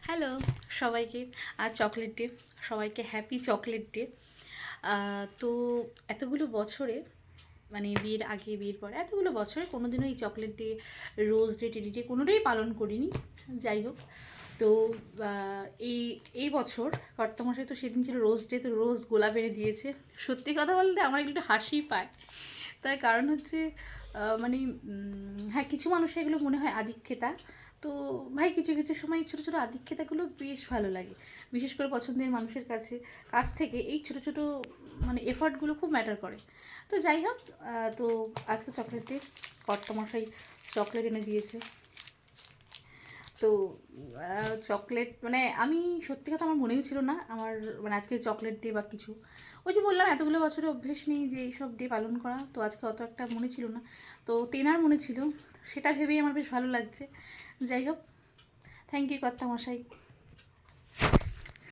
Hello সবাইকে। আর chocolate day, সবাইকে happy chocolate day. তো এতগুলো বছরে, মানে বিয়ের আগে বিয়ের পরে এতগুলো বছরে কোনোদিনও এই chocolate day, rose day, teddy day কোনোটাই পালন করিনি। যাই হোক, তো এই এই বছর কর্তামশাই তো সেদিন ছিল রোজ ডে, তো রোজ গোলাপ এনে দিয়েছে। সত্যি কথা বলতে আমার একটু হাসি পায়। তার কারণ হচ্ছে মানে হ্যাঁ, কিছু মানুষের এগুলো মনে হয় আধিক্যেতা। তো ভাই, কিছু কিছু সময় এই ছোটো ছোটো আধিক্যতাগুলো বেশ ভালো লাগে। বিশেষ করে পছন্দের মানুষের কাছ থেকে এই ছোটো ছোটো মানে এফার্টগুলো খুব ম্যাটার করে। তো যাই হোক, তো আজ তো চকলেটে কর্তামশাই চকলেট এনে দিয়েছে। তো চকলেট মানে আমি সত্যি কথা আমার মনেই ছিল না আমার মানে আজকে চকলেট ডে বা কিছু। ওই যে বললাম এতগুলো বছরে অভ্যেস নেই যে এইসব ডে পালন করা, তো আজকে অত একটা মনে ছিল না। তো তেনার মনে ছিল, সেটা ভেবেই আমার বেশ ভালো লাগছে। যাই হোক, থ্যাংক ইউ কর্তামশাই।